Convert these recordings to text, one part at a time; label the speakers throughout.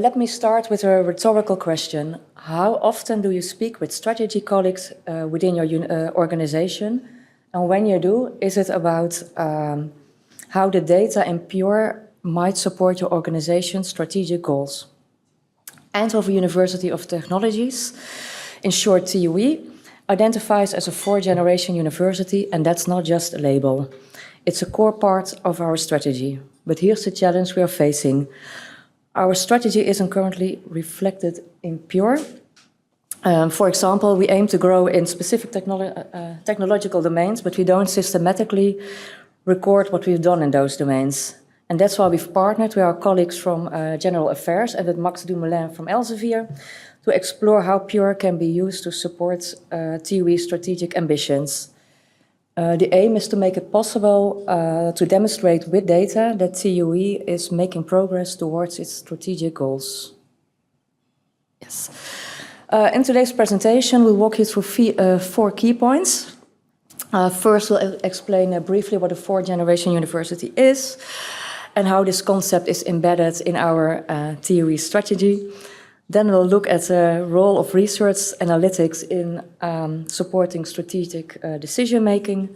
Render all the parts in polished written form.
Speaker 1: Let me start with a rhetorical question. How often do you speak with strategy colleagues within your organization? And when you do, is it about how the data in Pure might support your organization's strategic goals? Eindhoven University of Technologies, in short TUE, identifies as a fourth-generation university, and that's not just a label. It's a core part of our strategy. But here's the challenge we are facing. Our strategy isn't currently reflected in Pure. For example, we aim to grow in specific technological domains, but we don't systematically record what we've done in those domains. And that's why we've partnered with our colleagues from General Affairs and with Max Dumoulin from Elsevier to explore how Pure can be used to support TUE's strategic ambitions. The aim is to make it possible to demonstrate with data that TUE is making progress towards its strategic goals. Yes. In today's presentation, we'll walk you through 4 key points. First, we'll explain briefly what a fourth-generation university is and how this concept is embedded in our TUE strategy. Then we'll look at the role of research analytics in supporting strategic decision-making.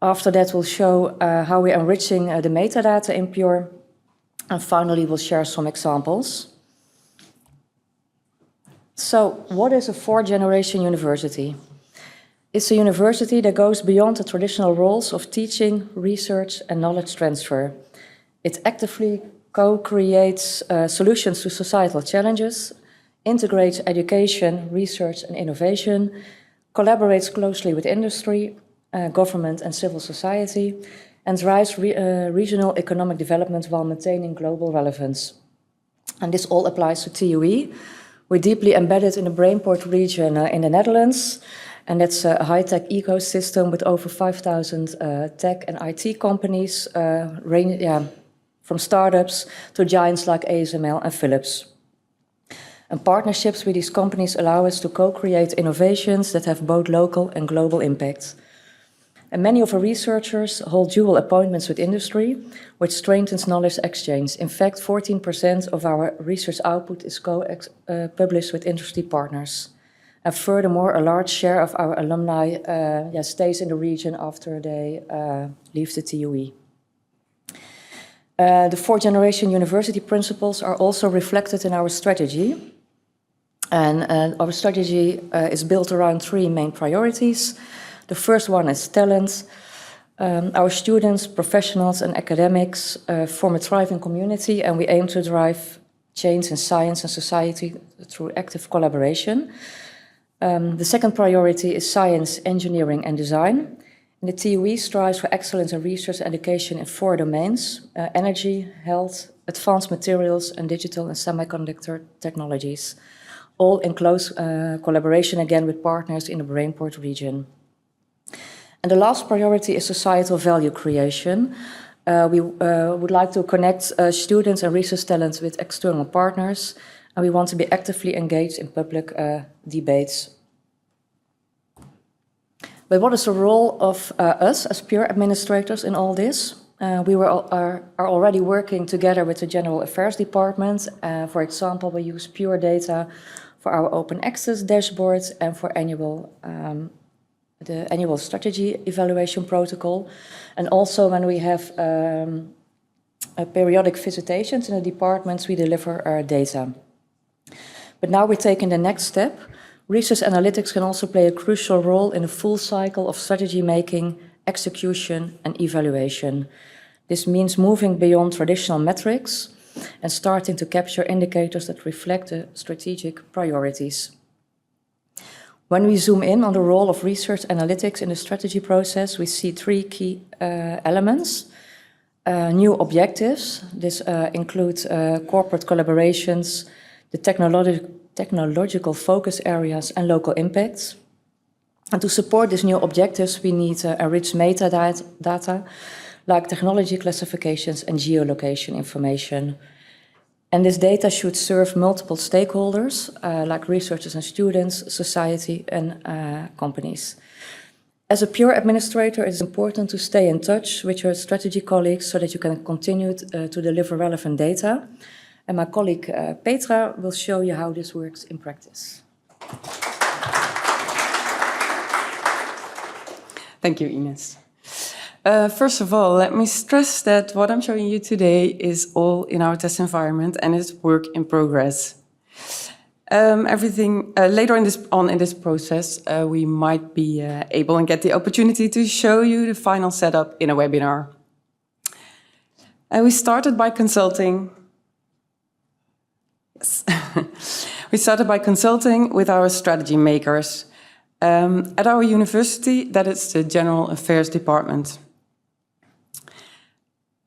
Speaker 1: After that, we'll show how we're enriching the metadata in Pure. And finally, we'll share some examples. So, what is a fourth-generation university? It's a university that goes beyond the traditional roles of teaching, research, and knowledge transfer. It actively co-creates solutions to societal challenges, integrates education, research, and innovation, collaborates closely with industry, government, and civil society, and drives regional economic development while maintaining global relevance. And this all applies to TUE. We're deeply embedded in the Brainport region in the Netherlands, and that's a high-tech ecosystem with over 5,000 tech and IT companies, from startups to giants like ASML and Philips. And partnerships with these companies allow us to co-create innovations that have both local and global impact. And many of our researchers hold dual appointments with industry, which strengthens knowledge exchange. In fact, 14% of our research output is co-published with industry partners. And furthermore, a large share of our alumni stays in the region after they leave the TUE. The fourth-generation university principles are also reflected in our strategy. And our strategy is built around 3 main priorities. The first one is talent. Our students, professionals, and academics form a thriving community, and we aim to drive change in science and society through active collaboration. The second priority is science, engineering, and design. And the TUE strives for excellence in research and education in 4 domains: energy, health, advanced materials, and digital and semiconductor technologies, all in close collaboration again with partners in the Brainport region. And the last priority is societal value creation. We would like to connect students and research talents with external partners, and we want to be actively engaged in public debates. But what is the role of us as Pure administrators in all this? We are already working together with the General Affairs Department. For example, we use Pure data for our open access dashboards and for the annual strategy evaluation protocol. And also when we have periodic visitations in the departments, we deliver our data. But now we're taking the next step. Research analytics can also play a crucial role in the full cycle of strategy making, execution, and evaluation. This means moving beyond traditional metrics and starting to capture indicators that reflect the strategic priorities. When we zoom in on the role of research analytics in the strategy process, we see 3 key elements. New objectives. This includes corporate collaborations, the technological focus areas, and local impacts. And to support these new objectives, we need enriched metadata, like technology classifications and geolocation information. And this data should serve multiple stakeholders, like researchers and students, society, and companies. As a Pure administrator, it's important to stay in touch with your strategy colleagues so that you can continue to deliver relevant data. And my colleague Petra will show you how this works in practice.
Speaker 2: Thank you, Ines. First of all, let me stress that what I'm showing you today is all in our test environment and is work in progress. Later in this process, we might be able and get the opportunity to show you the final setup in a webinar. We started by consulting. Yes. We started by consulting with our strategy makers. At our university, that is the General Affairs Department.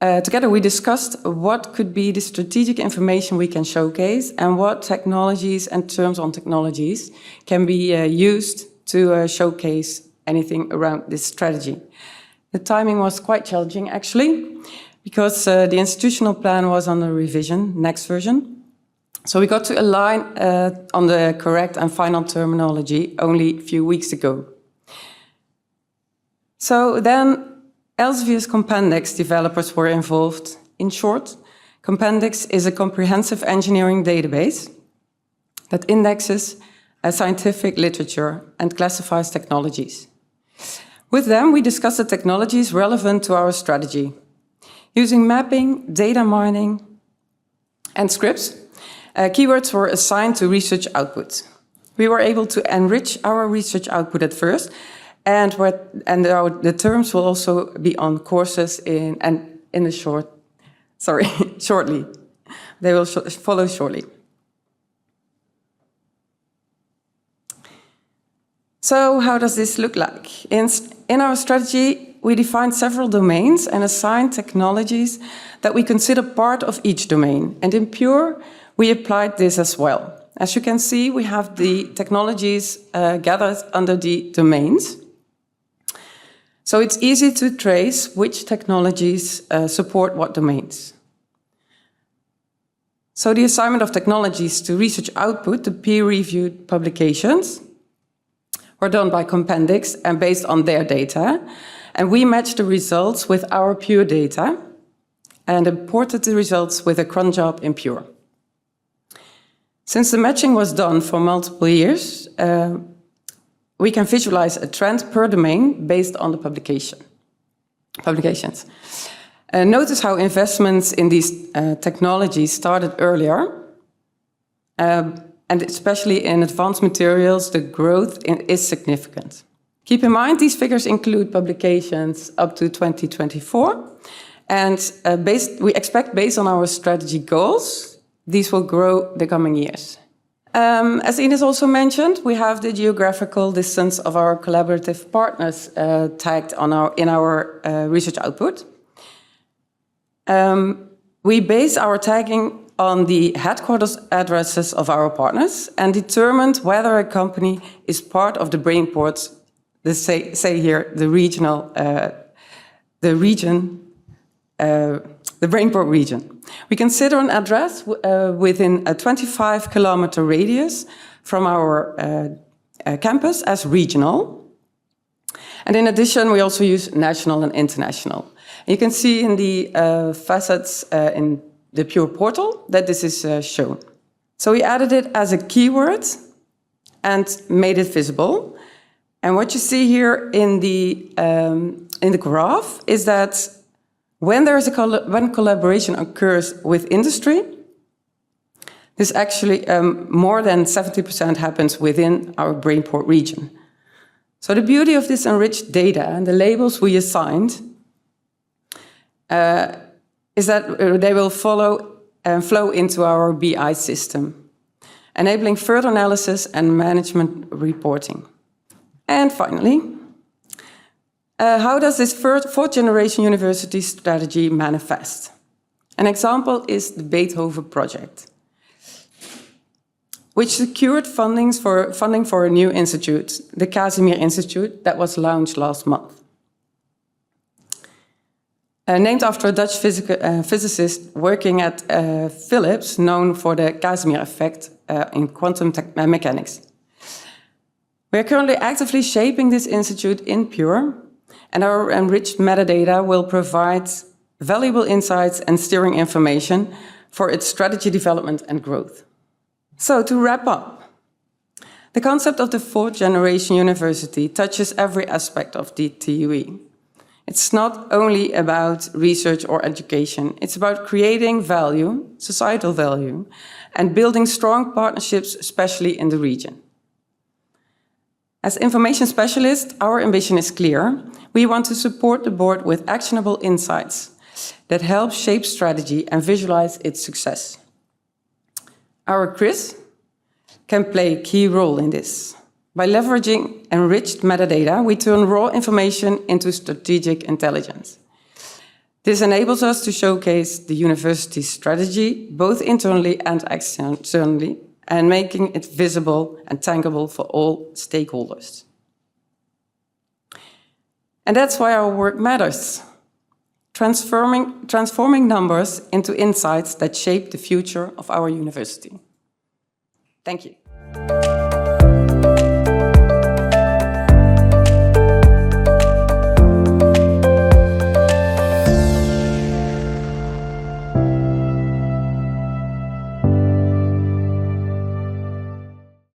Speaker 2: Together we discussed what could be the strategic information we can showcase and what technologies and terms on technologies can be used to showcase anything around this strategy. The timing was quite challenging actually, because the institutional plan was under revision, next version. So we got to align on the correct and final terminology only a few weeks ago. So then Elsevier's Compendex developers were involved. In short, Compendex is a comprehensive engineering database that indexes scientific literature and classifies technologies. With them, we discussed the technologies relevant to our strategy. Using mapping, data mining, and scripts, keywords were assigned to research output. We were able to enrich our research output at first, and the terms will also be on courses shortly. They will follow shortly. So how does this look like? In our strategy, we defined several domains and assigned technologies that we consider part of each domain. And in Pure, we applied this as well. As you can see, we have the technologies gathered under the domains. So it's easy to trace which technologies support what domains. So the assignment of technologies to research output, the peer-reviewed publications, were done by Compendex and based on their data. And we matched the results with our Pure data and imported the results with a cron job in Pure. Since the matching was done for multiple years, we can visualize a trend per domain based on the publications. Notice how investments in these technologies started earlier, and especially in advanced materials, the growth is significant. Keep in mind, these figures include publications up to 2024, and we expect, based on our strategy goals, these will grow the coming years. As Ines also mentioned, we have the geographical distance of our collaborative partners tagged in our research output. We base our tagging on the headquarters addresses of our partners and determined whether a company is part of the Brainport, say here, the Brainport region. We consider an address within a 25-kilometer radius from our campus as regional. And in addition, we also use national and international. And you can see in the facets in the Pure portal that this is shown. So we added it as a keyword and made it visible. And what you see here in the graph is that when collaboration occurs with industry, this actually more than 70% happens within our Brainport region. So the beauty of this enriched data and the labels we assigned is that they will flow into our BI system, enabling further analysis and management reporting. And finally, how does this fourth generation university strategy manifest? An example is the Beethoven project, which secured funding for a new institute, the Casimir Institute, that was launched last month. Named after a Dutch physicist working at Philips, known for the Casimir effect in quantum mechanics. We are currently actively shaping this institute in Pure, and our enriched metadata will provide valuable insights and steering information for its strategy development and growth. So to wrap up, the concept of the fourth generation university touches every aspect of the TUE. It's not only about research or education, it's about creating value, societal value, and building strong partnerships, especially in the region. As information specialists, our ambition is clear. We want to support the board with actionable insights that help shape strategy and visualize its success. Our Chris can play a key role in this. By leveraging enriched metadata, we turn raw information into strategic intelligence. This enables us to showcase the university's strategy, both internally and externally, and making it visible and tangible for all stakeholders. And that's why our work matters. Transforming numbers into insights that shape the future of our university. Thank you.